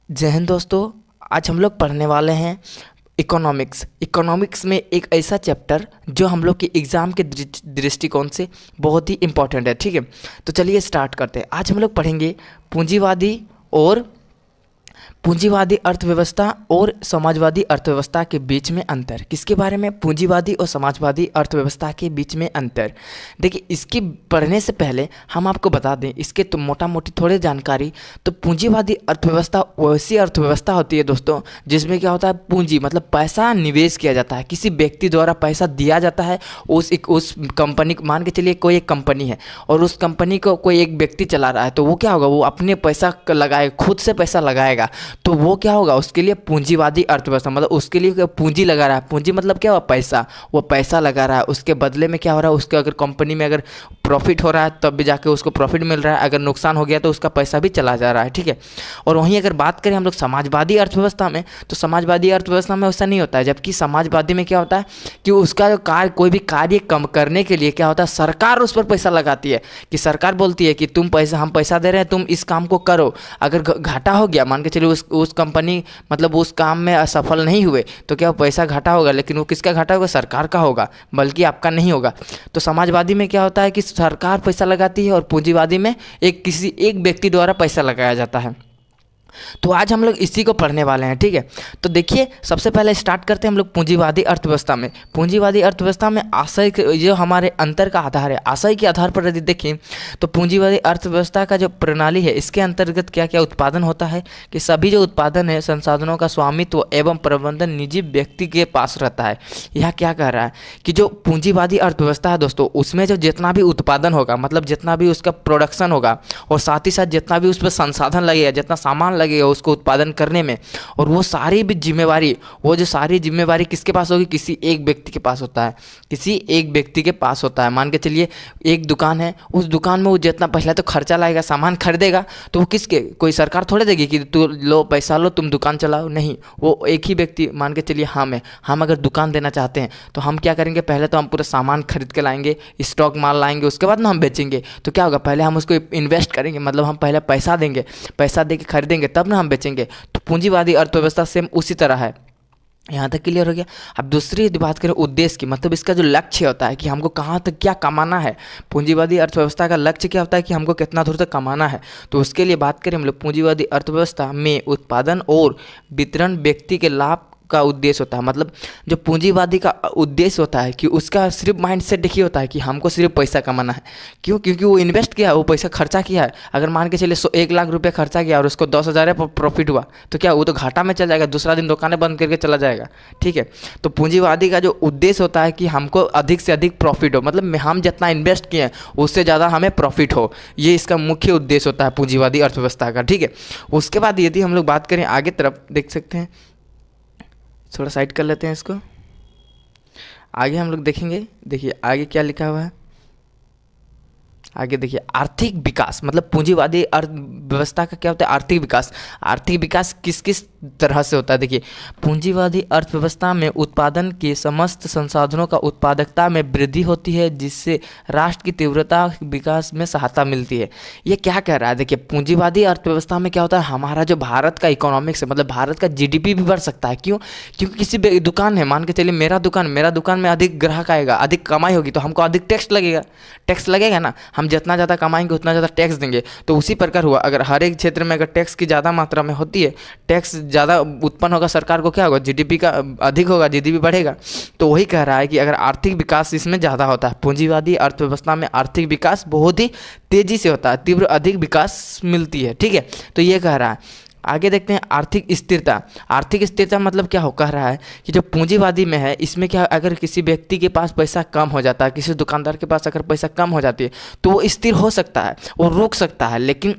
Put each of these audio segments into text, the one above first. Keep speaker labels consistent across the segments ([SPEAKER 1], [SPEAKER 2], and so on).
[SPEAKER 1] जय हिंद दोस्तों। आज हम लोग पढ़ने वाले हैं इकोनॉमिक्स में एक ऐसा चैप्टर जो हम लोग के एग्ज़ाम के दृष्टिकोण से बहुत ही इम्पोर्टेंट है। ठीक है, तो चलिए स्टार्ट करते हैं। आज हम लोग पढ़ेंगे पूंजीवादी और पूंजीवादी अर्थव्यवस्था और समाजवादी अर्थव्यवस्था के बीच में अंतर। किसके बारे में? पूंजीवादी और समाजवादी अर्थव्यवस्था के बीच में अंतर। देखिए, इसकी पढ़ने से पहले हम आपको बता दें इसके तो मोटा मोटी थोड़ी जानकारी। तो पूंजीवादी अर्थव्यवस्था वैसी अर्थव्यवस्था होती है दोस्तों जिसमें क्या होता है, पूंजी मतलब पैसा निवेश किया जाता है, किसी व्यक्ति द्वारा पैसा दिया जाता है उस कंपनी को। मान के चलिए कोई एक कंपनी है और उस कंपनी को कोई एक व्यक्ति चला रहा है, तो वो क्या होगा, वो अपने पैसा लगाए, खुद से पैसा लगाएगा, तो वो क्या होगा, उसके लिए पूंजीवादी अर्थव्यवस्था मतलब उसके लिए पूंजी लगा रहा है। पूंजी मतलब क्या हुआ, पैसा। वो पैसा लगा रहा है, उसके बदले में क्या हो रहा है, उसके अगर कंपनी में अगर प्रॉफिट हो रहा है तब भी जाके उसको प्रॉफिट मिल रहा है, अगर नुकसान हो गया तो उसका पैसा भी चला जा रहा है। ठीक है, और वहीं अगर बात करें हम लोग समाजवादी अर्थव्यवस्था में, तो समाजवादी अर्थव्यवस्था में ऐसा नहीं होता है। जबकि समाजवादी में क्या होता है कि उसका जो कार्य, कोई भी कार्य कम करने के लिए क्या होता है, सरकार उस पर पैसा लगाती है। कि सरकार बोलती है कि तुम पैसा, हम पैसा दे रहे हैं, तुम इस काम को करो। अगर घाटा हो गया, मान के चलिए उस कंपनी मतलब उस काम में असफल नहीं हुए, तो क्या पैसा घाटा होगा, लेकिन वो किसका घाटा होगा, सरकार का होगा, बल्कि आपका नहीं होगा। तो समाजवादी में क्या होता है कि सरकार पैसा लगाती है और पूंजीवादी में किसी एक व्यक्ति द्वारा पैसा लगाया जाता है। तो आज हम लोग इसी को पढ़ने वाले हैं। ठीक है, तो देखिए सबसे पहले स्टार्ट करते हैं हम लोग पूंजीवादी अर्थव्यवस्था में। पूंजीवादी अर्थव्यवस्था में आशय जो हमारे अंतर का आधार है, आशय के आधार पर यदि देखें तो पूंजीवादी अर्थव्यवस्था का जो प्रणाली है, इसके अंतर्गत क्या क्या उत्पादन होता है कि सभी जो उत्पादन है, संसाधनों का स्वामित्व एवं प्रबंधन निजी व्यक्ति के पास रहता है। यह क्या कह रहा है कि जो पूंजीवादी अर्थव्यवस्था है दोस्तों, उसमें जो जितना भी उत्पादन होगा, मतलब जितना भी उसका प्रोडक्शन होगा, और साथ ही साथ जितना भी उस पर संसाधन लगेगा, जितना सामान लगेगा उसको उत्पादन करने में, और वो सारी भी जिम्मेवारी, वो जो सारी जिम्मेवारी किसके पास होगी, किसी एक व्यक्ति के पास होता है। किसी एक व्यक्ति के पास होता है। मान के चलिए एक दुकान है, उस दुकान में वो जितना पहले तो खर्चा लाएगा, सामान खरीदेगा, तो वो किसके, कोई सरकार थोड़े देगी कि तू लो पैसा लो तुम दुकान चलाओ, नहीं। वो एक ही व्यक्ति, मान के चलिए हम अगर दुकान देना चाहते हैं तो हम क्या करेंगे, पहले तो हम पूरा सामान खरीद के लाएंगे, स्टॉक माल लाएंगे, उसके बाद ना हम बेचेंगे। तो क्या होगा, पहले हम उसको इन्वेस्ट करेंगे, मतलब हम पहले पैसा देंगे, पैसा दे के खरीदेंगे, तब ना हम बेचेंगे। तो पूंजीवादी अर्थव्यवस्था सेम उसी तरह है। यहाँ तक क्लियर हो गया। अब दूसरी यदि बात करें उद्देश्य की, मतलब इसका जो लक्ष्य होता है कि हमको कहाँ तक क्या कमाना है। पूंजीवादी अर्थव्यवस्था का लक्ष्य क्या होता है कि हमको कितना दूर तक कमाना है। तो उसके लिए बात करें हम लोग, पूंजीवादी अर्थव्यवस्था में उत्पादन और वितरण व्यक्ति के लाभ का उद्देश्य होता है। मतलब जो पूंजीवादी का उद्देश्य होता है कि उसका सिर्फ माइंडसेट देखिए होता है कि हमको सिर्फ पैसा कमाना है। क्यों? क्योंकि वो इन्वेस्ट किया है, वो पैसा खर्चा किया है। अगर मान के चलिए 1 लाख रुपये खर्चा किया और उसको 10,000 प्रॉफिट हुआ, तो क्या वो तो घाटा में चल जाएगा, दूसरा दिन दुकानें बंद करके चला जाएगा। ठीक है, तो पूंजीवादी का जो उद्देश्य होता है कि हमको अधिक से अधिक प्रॉफिट हो, मतलब हम जितना इन्वेस्ट किए हैं उससे ज़्यादा हमें प्रॉफिट हो। ये इसका मुख्य उद्देश्य होता है पूंजीवादी अर्थव्यवस्था का। ठीक है, उसके बाद यदि हम लोग बात करें आगे तरफ, देख सकते हैं, थोड़ा साइड कर लेते हैं इसको, आगे हम लोग देखेंगे। देखिए आगे क्या लिखा हुआ है, आगे देखिए आर्थिक विकास, मतलब पूंजीवादी अर्थव्यवस्था का क्या होता है, आर्थिक विकास। आर्थिक विकास किस किस तरह से होता है, देखिए पूंजीवादी अर्थव्यवस्था में उत्पादन के समस्त संसाधनों का उत्पादकता में वृद्धि होती है, जिससे राष्ट्र की तीव्रता विकास में सहायता मिलती है। ये क्या कह रहा है, देखिए पूंजीवादी अर्थव्यवस्था में क्या होता है, हमारा जो भारत का इकोनॉमिक्स है, मतलब भारत का जीडीपी भी बढ़ सकता है। क्यों? क्योंकि किसी दुकान है, मान के चलिए मेरा दुकान में अधिक ग्राहक आएगा, अधिक कमाई होगी, तो हमको अधिक टैक्स लगेगा ना। हम जितना ज़्यादा कमाएंगे उतना ज़्यादा टैक्स देंगे। तो उसी प्रकार हुआ, अगर हर एक क्षेत्र में अगर टैक्स की ज़्यादा मात्रा में होती है, टैक्स ज़्यादा उत्पन्न होगा, सरकार को क्या होगा, जीडीपी का अधिक होगा, जीडीपी बढ़ेगा। तो वही कह रहा है कि अगर आर्थिक विकास इसमें ज़्यादा होता है, पूंजीवादी अर्थव्यवस्था में आर्थिक विकास बहुत ही तेज़ी से होता है, तीव्र अधिक विकास मिलती है। ठीक है, तो ये कह रहा है। आगे देखते हैं आर्थिक स्थिरता। आर्थिक स्थिरता मतलब क्या हो, कह रहा है कि जो पूंजीवादी में है, इसमें क्या, अगर किसी व्यक्ति के पास पैसा कम हो जाता है, किसी दुकानदार के पास अगर पैसा कम हो जाती है, तो वो स्थिर हो सकता है, वो रुक सकता है। लेकिन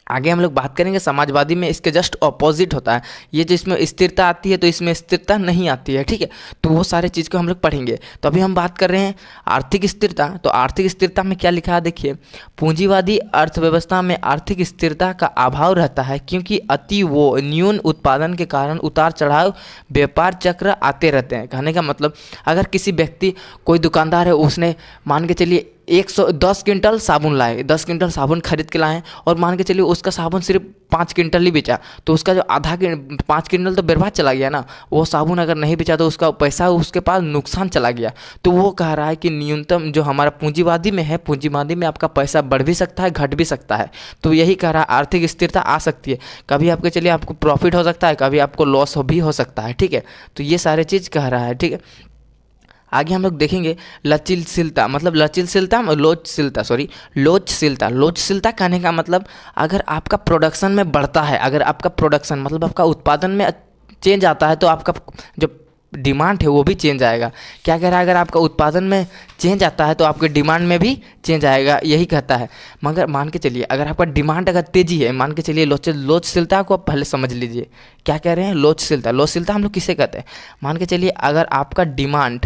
[SPEAKER 1] आगे हम लोग बात करेंगे समाजवादी में इसके जस्ट ऑपोजिट होता है। ये जो इसमें स्थिरता आती है तो इसमें स्थिरता नहीं आती है। ठीक है, तो वो सारे चीज़ को हम लोग पढ़ेंगे। तो अभी हम बात कर रहे हैं आर्थिक स्थिरता। तो आर्थिक स्थिरता में क्या लिखा है, देखिए पूंजीवादी अर्थव्यवस्था में आर्थिक स्थिरता का अभाव रहता है, क्योंकि अति वो न्यून उत्पादन के कारण उतार चढ़ाव व्यापार चक्र आते रहते हैं। कहने का मतलब, अगर किसी व्यक्ति, कोई दुकानदार है, उसने मान के चलिए 110 क्विंटल साबुन लाए, 10 क्विंटल साबुन खरीद के लाए और मान के चलिए उसका साबुन सिर्फ 5 क्विंटल ही बेचा, तो उसका जो 5 क्विंटल तो बर्बाद चला गया ना। वो साबुन अगर नहीं बेचा तो उसका पैसा उसके पास नुकसान चला गया। तो वो कह रहा है कि न्यूनतम जो हमारा पूंजीवादी में है, पूंजीवादी में आपका पैसा बढ़ भी सकता है, घट भी सकता है। तो यही कह रहा है आर्थिक स्थिरता आ सकती है, कभी आपके चलिए आपको प्रॉफिट हो सकता है, कभी आपको लॉस भी हो सकता है, ठीक है। तो ये सारे चीज़ कह रहा है, ठीक है। आगे हम लोग देखेंगे लचीलशीलता, मतलब लचीलशीलता लोचशीलता, सॉरी लोचशीलता। लोचशीलता कहने का मतलब अगर आपका प्रोडक्शन में बढ़ता है, अगर आपका प्रोडक्शन मतलब आपका उत्पादन में चेंज आता है तो आपका जो डिमांड है वो भी चेंज आएगा। क्या कह रहा है, अगर आपका उत्पादन में चेंज आता है तो आपके डिमांड में भी चेंज आएगा, यही कहता है। मगर मान के चलिए अगर आपका डिमांड अगर तेजी है, मान के चलिए लोचशीलता को आप पहले समझ लीजिए क्या कह रहे हैं। लोचशीलता, लोचशीलता हम लोग किसे कहते हैं, मान के चलिए अगर आपका डिमांड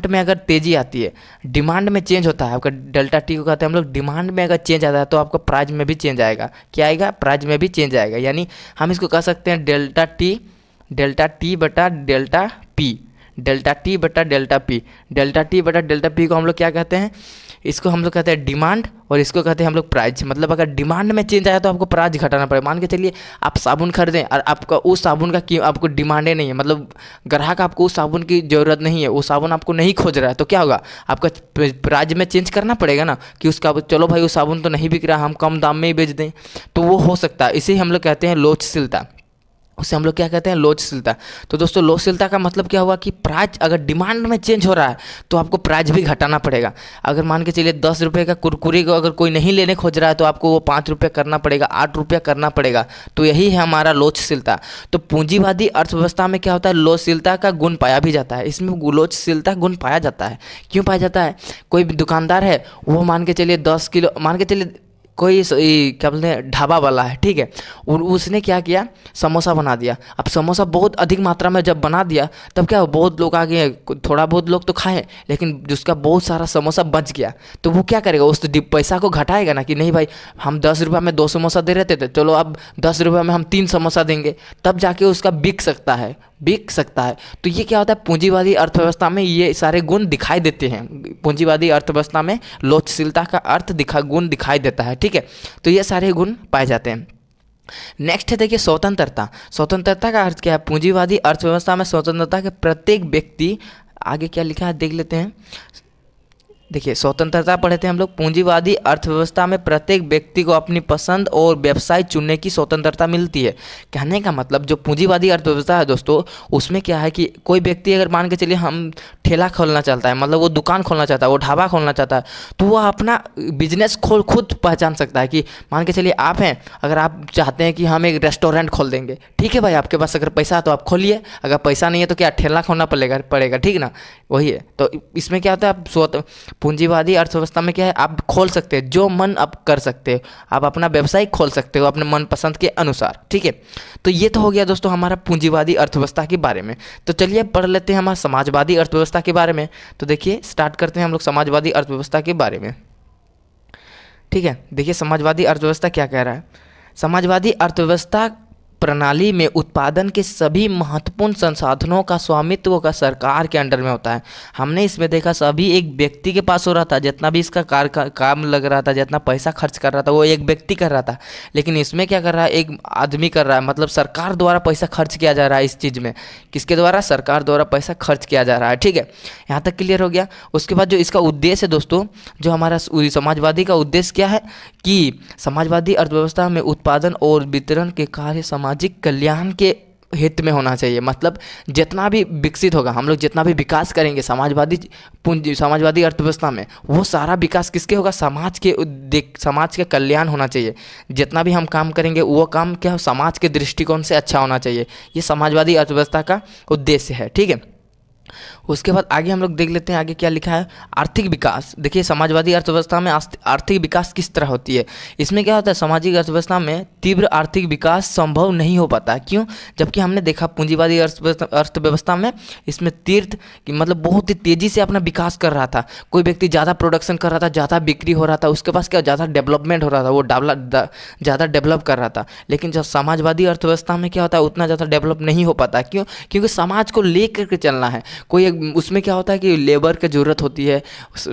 [SPEAKER 1] में अगर तेज़ी आती है, डिमांड में चेंज होता है, आपका डेल्टा टी को कहते हैं हम लोग। डिमांड में अगर चेंज आता है तो आपका प्राइस में भी चेंज आएगा। क्या आएगा, प्राइस में भी चेंज आएगा। यानी हम इसको कह सकते हैं डेल्टा टी बटा डेल्टा पी, डेल्टा टी बटा डेल्टा पी। डेल्टा टी बटा डेल्टा पी को हम लोग क्या कहते हैं, इसको हम लोग कहते हैं डिमांड और इसको कहते हैं हम लोग प्राइस। मतलब अगर डिमांड में चेंज आया तो आपको प्राइस घटाना पड़ेगा। मान के चलिए आप साबुन खरीदें और आपका उस साबुन का क्यों आपको डिमांड नहीं है, मतलब ग्राहक आपको उस साबुन की ज़रूरत नहीं है, वो साबुन आपको नहीं खोज रहा है, तो क्या होगा, आपका प्राइस में चेंज करना पड़ेगा ना कि उसका चलो भाई वो साबुन तो नहीं बिक रहा, हम कम दाम में ही बेच दें। तो वो हो सकता है, इसे हम लोग कहते हैं लोचशीलता, उसे हम लोग क्या कहते हैं, लोचशीलता। तो दोस्तों लोचशीलता का मतलब क्या हुआ कि प्राइस अगर डिमांड में चेंज हो रहा है तो आपको प्राइस भी घटाना पड़ेगा। अगर मान के चलिए 10 रुपये का कुरकुरे को अगर कोई नहीं लेने खोज रहा है तो आपको वो 5 रुपये करना पड़ेगा, 8 रुपये करना पड़ेगा। तो यही है हमारा लोचशीलता। तो पूंजीवादी अर्थव्यवस्था में क्या होता है, लोचशीलता का गुण पाया भी जाता है। इसमें लोचशीलता गुण पाया जाता है। क्यों पाया जाता है, कोई भी दुकानदार है वो मान के चलिए 10 किलो, मान के चलिए कोई क्या बोलते हैं ढाबा वाला है, ठीक है, और उसने क्या किया, समोसा बना दिया। अब समोसा बहुत अधिक मात्रा में जब बना दिया तब क्या बहुत लोग आ गए, थोड़ा बहुत लोग तो खाए, लेकिन जिसका बहुत सारा समोसा बच गया तो वो क्या करेगा, उस पैसा को घटाएगा ना कि नहीं भाई हम 10 रुपये में 2 समोसा दे रहे थे, चलो अब 10 रुपये में हम 3 समोसा देंगे, तब जाके उसका बिक सकता है। तो ये क्या होता है, पूंजीवादी अर्थव्यवस्था में ये सारे गुण दिखाई देते हैं। पूंजीवादी अर्थव्यवस्था में लोचशीलता का गुण दिखाई देता है, ठीक है। तो ये सारे गुण पाए जाते हैं। नेक्स्ट है देखिए स्वतंत्रता। स्वतंत्रता का अर्थ क्या है, पूंजीवादी अर्थव्यवस्था में स्वतंत्रता के प्रत्येक व्यक्ति, आगे क्या लिखा है देख लेते हैं। देखिए स्वतंत्रता पढ़े थे हम लोग, पूंजीवादी अर्थव्यवस्था में प्रत्येक व्यक्ति को अपनी पसंद और व्यवसाय चुनने की स्वतंत्रता मिलती है। कहने का मतलब जो पूंजीवादी अर्थव्यवस्था है दोस्तों, उसमें क्या है कि कोई व्यक्ति अगर मान के चलिए हम ठेला खोलना चाहता है, मतलब वो दुकान खोलना चाहता है, वो ढाबा खोलना चाहता है, तो वो अपना बिजनेस खुद पहचान सकता है कि मान के चलिए आप हैं, अगर आप चाहते हैं कि हम एक रेस्टोरेंट खोल देंगे, ठीक है भाई, आपके पास अगर पैसा है तो आप खोलिए, अगर पैसा नहीं है तो क्या ठेला खोलना पड़ेगा, ठीक ना, वही है। तो इसमें क्या होता है, आप पूंजीवादी अर्थव्यवस्था में क्या है, आप खोल सकते हैं, जो मन आप कर सकते हो, आप अपना व्यवसाय खोल सकते हो अपने मनपसंद के अनुसार, ठीक है। तो ये तो हो गया दोस्तों हमारा पूंजीवादी अर्थव्यवस्था के बारे में। तो चलिए पढ़ लेते हैं हमारा समाजवादी अर्थव्यवस्था के बारे में। तो देखिए स्टार्ट करते हैं हम लोग समाजवादी अर्थव्यवस्था के बारे में, ठीक है। देखिए समाजवादी अर्थव्यवस्था क्या कह रहा है, समाजवादी अर्थव्यवस्था प्रणाली में उत्पादन के सभी महत्वपूर्ण संसाधनों का स्वामित्व का सरकार के अंडर में होता है। हमने इसमें देखा सभी एक व्यक्ति के पास हो रहा था, जितना भी इसका काम लग रहा था, जितना पैसा खर्च कर रहा था वो एक व्यक्ति कर रहा था, लेकिन इसमें क्या कर रहा है, एक आदमी कर रहा है, मतलब सरकार द्वारा पैसा खर्च किया जा रहा है इस चीज़ में। किसके द्वारा, सरकार द्वारा पैसा खर्च किया जा रहा है, ठीक है। यहाँ तक क्लियर हो गया। उसके बाद जो इसका उद्देश्य है दोस्तों, जो हमारा समाजवादी का उद्देश्य क्या है कि समाजवादी अर्थव्यवस्था में उत्पादन और वितरण के कार्य सामाजिक कल्याण के हित में होना चाहिए। मतलब जितना भी विकसित होगा, हम लोग जितना भी विकास करेंगे समाजवादी अर्थव्यवस्था में, वो सारा विकास किसके होगा, समाज के कल्याण होना चाहिए। जितना भी हम काम करेंगे वो काम क्या समाज के दृष्टिकोण से अच्छा होना चाहिए। ये समाजवादी अर्थव्यवस्था का उद्देश्य है, ठीक है। उसके बाद आगे हम लोग देख लेते हैं, आगे क्या लिखा है, आर्थिक विकास। देखिए समाजवादी अर्थव्यवस्था में आर्थिक विकास किस तरह होती है। इसमें क्या होता है, सामाजिक अर्थव्यवस्था में तीव्र आर्थिक विकास संभव नहीं हो पाता। क्यों, जबकि हमने देखा पूंजीवादी अर्थव्यवस्था में इसमें मतलब बहुत ही तेज़ी से अपना विकास कर रहा था। कोई व्यक्ति ज़्यादा प्रोडक्शन कर रहा था, ज़्यादा बिक्री हो रहा था, उसके पास क्या ज़्यादा डेवलपमेंट हो रहा था, वो ज़्यादा डेवलप कर रहा था। लेकिन जब समाजवादी अर्थव्यवस्था में क्या होता है, उतना ज़्यादा डेवलप नहीं हो पाता। क्यों, क्योंकि समाज को लेकर के चलना है। कोई उसमें क्या होता है कि लेबर की ज़रूरत होती है,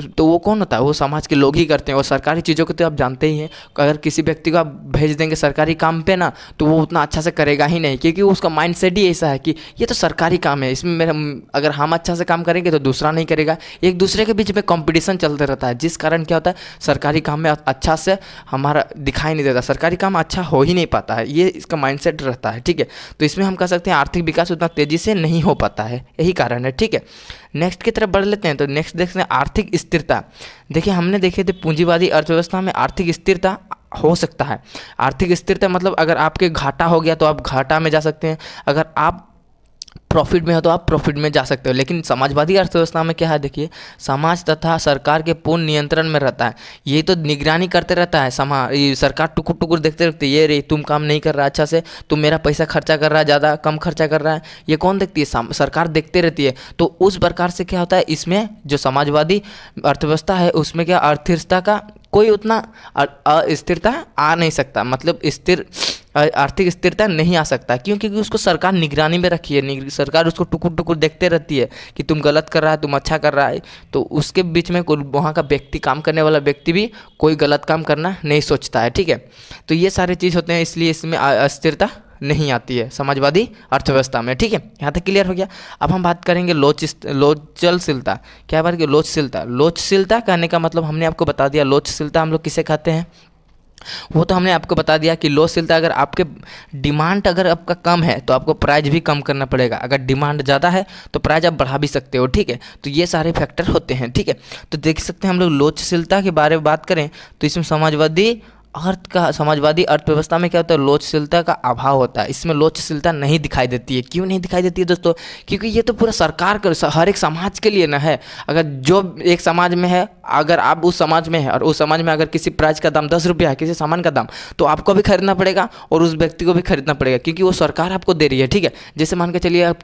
[SPEAKER 1] तो वो कौन होता है, वो समाज के लोग ही करते हैं। और सरकारी चीज़ों को तो आप जानते ही हैं, अगर किसी व्यक्ति को आप भेज देंगे सरकारी काम पे ना, तो वो उतना अच्छा से करेगा ही नहीं, क्योंकि उसका माइंडसेट ही ऐसा है कि ये तो सरकारी काम है, इसमें मेरा अगर हम अच्छा से काम करेंगे तो दूसरा नहीं करेगा। एक दूसरे के बीच में कंपटीशन चलते रहता है, जिस कारण क्या होता है सरकारी काम में अच्छा से हमारा दिखाई नहीं देता, सरकारी काम अच्छा हो ही नहीं पाता है, ये इसका माइंडसेट रहता है। ठीक है, तो इसमें हम कह सकते हैं आर्थिक विकास उतना तेज़ी से नहीं हो पाता है, यही कारण है। ठीक है, नेक्स्ट की तरफ बढ़ लेते हैं। तो नेक्स्ट देखते हैं आर्थिक स्थिरता। देखिए हमने देखे थे पूंजीवादी अर्थव्यवस्था में आर्थिक स्थिरता हो सकता है। आर्थिक स्थिरता मतलब अगर आपके घाटा हो गया तो आप घाटा में जा सकते हैं, अगर आप प्रॉफिट में हो तो आप प्रॉफिट में जा सकते हो। लेकिन समाजवादी अर्थव्यवस्था में क्या है, देखिए समाज तथा सरकार के पूर्ण नियंत्रण में रहता है, ये तो निगरानी करते रहता है। ये सरकार टुकुर टुकुर देखते रहती है, ये रे तुम काम नहीं कर रहा अच्छा से, तुम मेरा पैसा खर्चा कर रहा है, ज़्यादा कम खर्चा कर रहा है, ये कौन देखती है, सरकार देखते रहती है। तो उस प्रकार से क्या होता है, इसमें जो समाजवादी अर्थव्यवस्था है उसमें क्या अर्थिकता का कोई उतना अस्थिरता आ नहीं सकता, मतलब स्थिर आर्थिक स्थिरता नहीं आ सकता। क्यों? क्योंकि उसको सरकार निगरानी में रखी है, सरकार उसको टुकुर टुकुर देखते रहती है कि तुम गलत कर रहा है, तुम अच्छा कर रहा है। तो उसके बीच में कोई वहाँ का व्यक्ति, काम करने वाला व्यक्ति भी कोई गलत काम करना नहीं सोचता है। ठीक है, तो ये सारे चीज़ होते हैं, इसलिए इसमें अस्थिरता नहीं आती है समाजवादी अर्थव्यवस्था में। ठीक है, यहाँ तक क्लियर हो गया। अब हम बात करेंगे लोचशीलता। क्या बात की लोचशीलता? लोचशीलता कहने का मतलब हमने आपको बता दिया, लोचशीलता हम लोग किसे कहते हैं, वो तो हमने आपको बता दिया कि लोचशीलता अगर आपके डिमांड अगर आपका कम है तो आपको प्राइस भी कम करना पड़ेगा, अगर डिमांड ज़्यादा है तो प्राइस आप बढ़ा भी सकते हो। ठीक है, तो ये सारे फैक्टर होते हैं। ठीक है, तो देख सकते हैं हम लोग लोचशीलता के बारे में बात करें तो इसमें समाजवादी अर्थव्यवस्था में क्या होता है, लोचशीलता का अभाव होता है, इसमें लोचशीलता नहीं दिखाई देती है। क्यों नहीं दिखाई देती है दोस्तों? क्योंकि ये तो पूरा सरकार का, हर एक समाज के लिए ना है। अगर जो एक समाज में है, अगर आप उस समाज में है और उस समाज में अगर किसी प्राइस का दाम 10 रुपया है, किसी सामान का दाम, तो आपको भी खरीदना पड़ेगा और उस व्यक्ति को भी खरीदना पड़ेगा, क्योंकि वो सरकार आपको दे रही है। ठीक है, जैसे मान के चलिए आप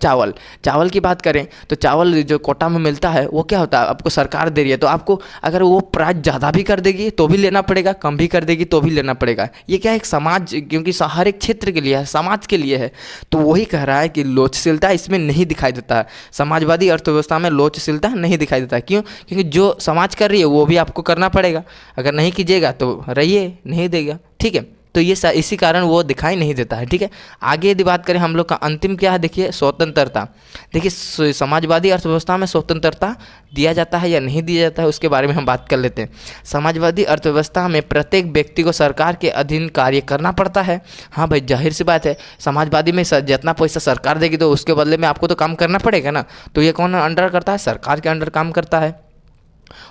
[SPEAKER 1] चावल की बात करें तो चावल जो कोटा में मिलता है वो क्या होता है, आपको सरकार दे रही है, तो आपको अगर वो प्राइस ज़्यादा भी कर देगी तो भी लेना पड़ेगा, कम भी कर देगी तो भी लेना पड़ेगा। ये क्या है, एक समाज, क्योंकि हर एक क्षेत्र के लिए है, समाज के लिए है, तो वही कह रहा है कि लोचशीलता इसमें नहीं दिखाई देता है, समाजवादी अर्थव्यवस्था में लोचशीलता नहीं दिखाई देता है। क्यों? क्योंकि जो समाज कर रही है वो भी आपको करना पड़ेगा, अगर नहीं कीजिएगा तो रहिए, नहीं देगा। ठीक है, तो ये इसी कारण वो दिखाई नहीं देता है। ठीक है, आगे यदि बात करें हम लोग का अंतिम क्या है, देखिए स्वतंत्रता। देखिए समाजवादी अर्थव्यवस्था में स्वतंत्रता दिया जाता है या नहीं दिया जाता है, उसके बारे में हम बात कर लेते हैं। समाजवादी अर्थव्यवस्था में प्रत्येक व्यक्ति को सरकार के अधीन कार्य करना पड़ता है। हाँ भाई, जाहिर सी बात है, समाजवादी में जितना पैसा सरकार देगी तो उसके बदले में आपको तो काम करना पड़ेगा ना। तो ये कौन अंडर करता है? सरकार के अंडर काम करता है।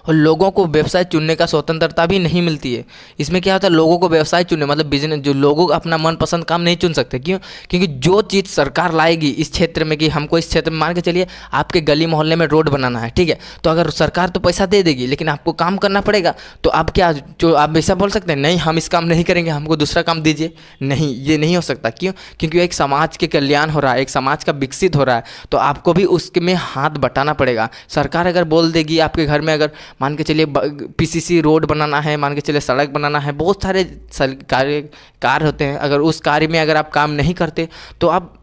[SPEAKER 1] और लोगों को व्यवसाय चुनने का स्वतंत्रता भी नहीं मिलती है। इसमें क्या होता है, लोगों को व्यवसाय चुनने मतलब बिजनेस, जो लोगों अपना मनपसंद काम नहीं चुन सकते। क्यों? क्योंकि जो चीज़ सरकार लाएगी इस क्षेत्र में, कि हमको इस क्षेत्र में, मान के चलिए आपके गली मोहल्ले में रोड बनाना है, ठीक है, तो अगर सरकार तो पैसा दे देगी लेकिन आपको काम करना पड़ेगा, तो आप क्या, जो आप ऐसा बोल सकते हैं नहीं हम इस काम नहीं करेंगे, हमको दूसरा काम दीजिए? नहीं, ये नहीं हो सकता। क्यों? क्योंकि एक समाज के कल्याण हो रहा है, एक समाज का विकसित हो रहा है, तो आपको भी उसमें हाथ बटाना पड़ेगा। सरकार अगर बोल देगी आपके घर में, अगर मान के चलिए पीसीसी रोड बनाना है, मान के चलिए सड़क बनाना है, बहुत सारे कार्य होते हैं, अगर उस कार्य में अगर आप काम नहीं करते तो आप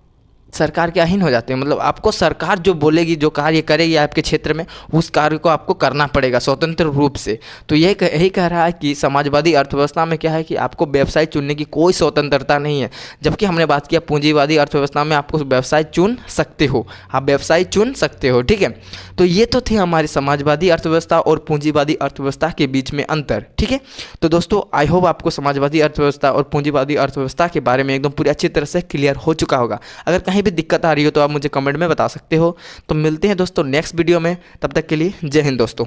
[SPEAKER 1] सरकार के अधीन हो जाते हैं। मतलब आपको सरकार जो बोलेगी, जो कार्य करेगी आपके क्षेत्र में, उस कार्य को आपको करना पड़ेगा स्वतंत्र रूप से। तो यही कह रहा है कि समाजवादी अर्थव्यवस्था में क्या है कि आपको व्यवसाय चुनने की कोई स्वतंत्रता नहीं है, जबकि हमने बात किया पूंजीवादी अर्थव्यवस्था में आपको व्यवसाय चुन सकते हो, आप व्यवसाय चुन सकते हो। ठीक है, तो ये तो थे हमारी समाजवादी अर्थव्यवस्था और पूंजीवादी अर्थव्यवस्था के बीच में अंतर। ठीक है, तो दोस्तों आई होप आपको समाजवादी अर्थव्यवस्था और पूंजीवादी अर्थव्यवस्था के बारे में एकदम पूरी अच्छी तरह से क्लियर हो चुका होगा। अगर कहीं भी दिक्कत आ रही हो तो आप मुझे कमेंट में बता सकते हो। तो मिलते हैं दोस्तों नेक्स्ट वीडियो में, तब तक के लिए जय हिंद दोस्तों।